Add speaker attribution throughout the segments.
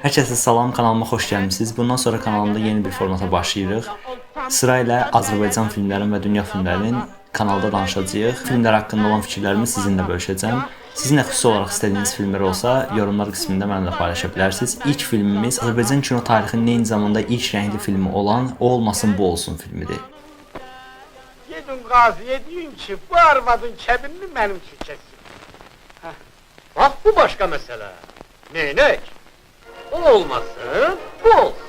Speaker 1: Hər kəsə salam, kanalıma xoş gəlmisiniz. Bundan sonra kanalımda yeni bir formata başlayırıq. Sırayla Azərbaycan filmlərinin və dünya filmlərinin kanalda danışacağıq. Filmlər haqqında olan fikirlərimi sizinlə bölüşəcəm. Sizin də xüsusi olaraq istədiyiniz filmlər olsa, yorumlar qismində mənimlə paylaşa bilərsiniz. İlk filmimiz Azərbaycan kino tarixinin eyni zamanda ilk rəngli filmi olan O Olmasın Bu Olsun filmidir.
Speaker 2: Gedin qaziyə deyin ki, bu arvadın kəbinini mənim üçün kəsin.
Speaker 3: Bax, bu başqa məsələ. Neynək? O olmasın, bu olsun.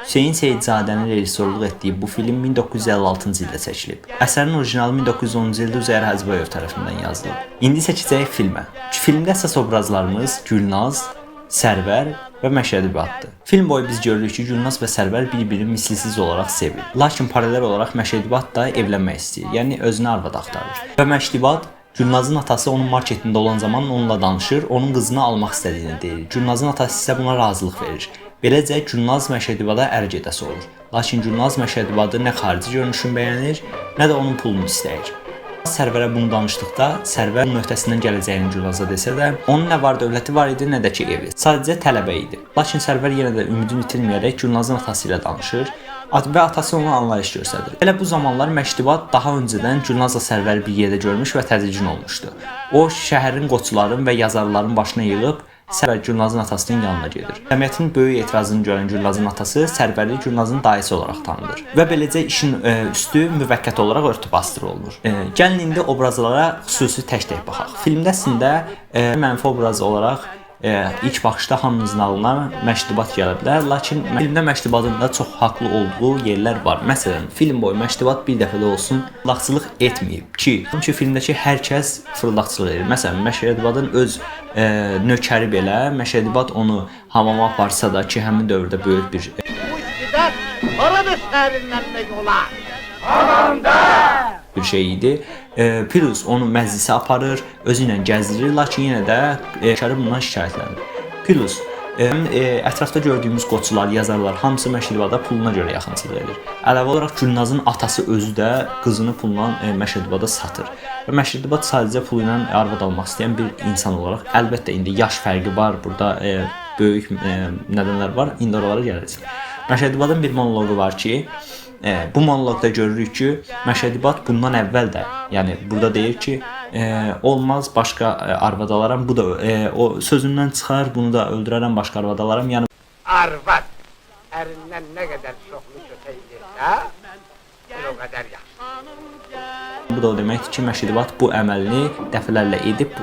Speaker 1: Hüseyn Seyidzadənin rejissorluq etdiyi bu film 1956-cı ildə çəkilib. Əsərin orijinalı 1910-cu ildə Üzeyir Hacıbayev tərəfindən yazılıb. İndi çəkəcəyik filmə. Filmdə əsas obrazlarımız Gülnaz, Sərvər və Məşədi Baddır. Film boyu biz görürük ki, Gülnaz və Sərvər bir-birini misilsiz olaraq sevir. Lakin paralel olaraq Məşədi Bad da evlənmək istəyir, yəni özünə arvad axtarır. Və Məşədi Bad Gülnazın atası onun marketində olan zaman onunla danışır, onun qızını almaq istədiyini deyir. Gülnazın atası isə buna razılıq verir. Beləcə Gülnaz Məşədibada ər gedəsi olur. Lakin Gülnaz Məşədibadı nə xarici görünüşünü bəyənir, nə də onun pulunu istəyir. Sərvərə bunu danışdıqda, Sərvər onun öhdəsindən gələcəyini Gülnaza desə də, onun nə var dövləti var idi, nə də ki evi. Sadəcə tələbə idi. Lakin Sərvər yenə də ümidini itirməyərək Gülnazın atası ilə danışır və atası ona anlayış göstərir. Elə bu zamanlar Məşədibad daha öncədən Gülnazla Sərvəri bir yerdə görmüş və tədirgin olmuşdu. O, şəhərin qoçuların və yazarların başına yığıb Sərvər Gülnazın atasının yanına gedir. Cəmiyyətin böyük etirazını görən Gülnazın atası Sərvəri Gülnazın dayısı olaraq tanıdır və beləcə işin üstü müvəqqəti olaraq örtüb-bastırı olunur. Gəlin indi obrazlara xüsusi tək-tək baxaq. Filmdə əslində mənfi obraz olaraq ilk baxışda hamımızın ağlına Məşədibad gələ bilər, lakin filmdə Məşədibadın da çox haqlı olduğu yerlər var. Məsələn, film boyu Məşədibad bir dəfə də olsun fırıldaqçılıq etməyib ki, çünki filmdəki hər kəs fırıldaqçılıq edir. Məsələn, Məşədibadın öz nökəri belə, Məşədibad onu hamama aparsa da ki, həmin dövrdə böyük bir
Speaker 2: Bu iktidar oradır şəhərindən də yola. Hamamda!
Speaker 1: bir şey idi. Piruz onu məclisə aparır, özü ilə gəzdirir, lakin yenə də nökəri bundan şikayətlənir. Piruz ətrafda gördüyümüz qoçular, yazarlar hamısı Məşədibada puluna görə yaxınçılıq edir. Əlavə olaraq Gülnazın atası özü də qızını pulla Məşədibada satır. Və Məşədibad sadəcə pulu ilə arvad almaq istəyən bir insan olaraq, əlbəttə indi yaş fərqi var, burada böyük nədənlər var, indi oralara gələcək. Məşədibadın bir monoloqu var ki, bu monoloqda görürük ki, Məşədibad bundan əvvəl də, yəni burada deyir ki, olmaz başqa arvad alaram, bu da o sözündən çıxar, bunu da öldürərəm, başqa arvad alaram. Yəni
Speaker 2: Arvad ərindən nə qədər çoxlu kötək versə, o qədər yaxşı.
Speaker 1: bu da o deməkdir ki, Məşədibad bu əməlini dəfələrlə edib,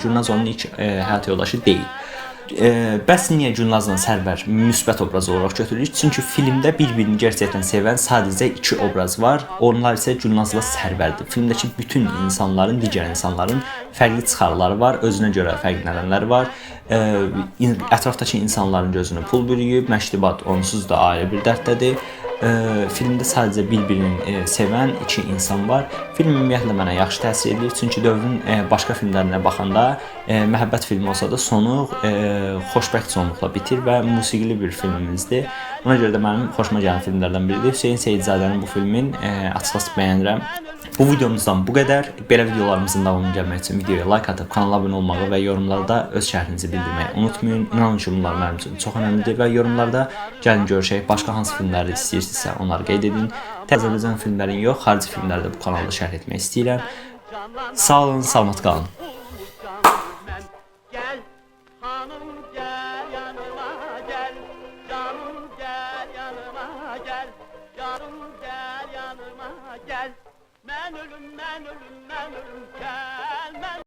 Speaker 1: Gülnaz onun ilk həyat yoldaşı deyil. Bəs niyə Gülnazla Sərvər müsbət obraz olaraq götürülür? Çünki filmdə bir-birini gerçəkdən sevən sadəcə iki obraz var. Onlar isə Gülnazla Sərvərdir. Filmdəki bütün insanların, digər insanların fərqli çıxarları var, özünə görə fərqlənənlər var. Ətrafdakı insanların gözünü pul bürüyüb, Məşədibad onsuz da ayrı bir dərddədir. Filmdə sadəcə bir-birini sevən iki insan var. Film ümumiyyətlə mənə yaxşı təsir edir, çünki dövrün başqa filmlərinə baxanda məhəbbət filmi olsa da sonu xoşbəxt sonluqla bitir və musiqili bir filmimizdir. Buna görə də mənim xoşuma gələn filmlərdən biridir. Hüseyn Seyidzadənin bu filmin açıq-açıq bəyənirəm. Bu videomuzdan bu qədər. Belə videolarımızın davamını gəlmək üçün videoya like atıb kanala abunə olmağı və yorumlarda öz şərhinizi bildirməyi unutmayın. İnanın ki, bunlar mənim üçün çox önəmlidir və yorumlarda gəlin görüşək. Başqa hansı filmləri istəyirsinizsə onları qeyd edin. Azərbaycan filmlərin yox, xarici filmləri də bu kanalda şərh etmək istəyirəm. Sağ olun, salamat qalın.
Speaker 4: Mən ölüm, gel, mən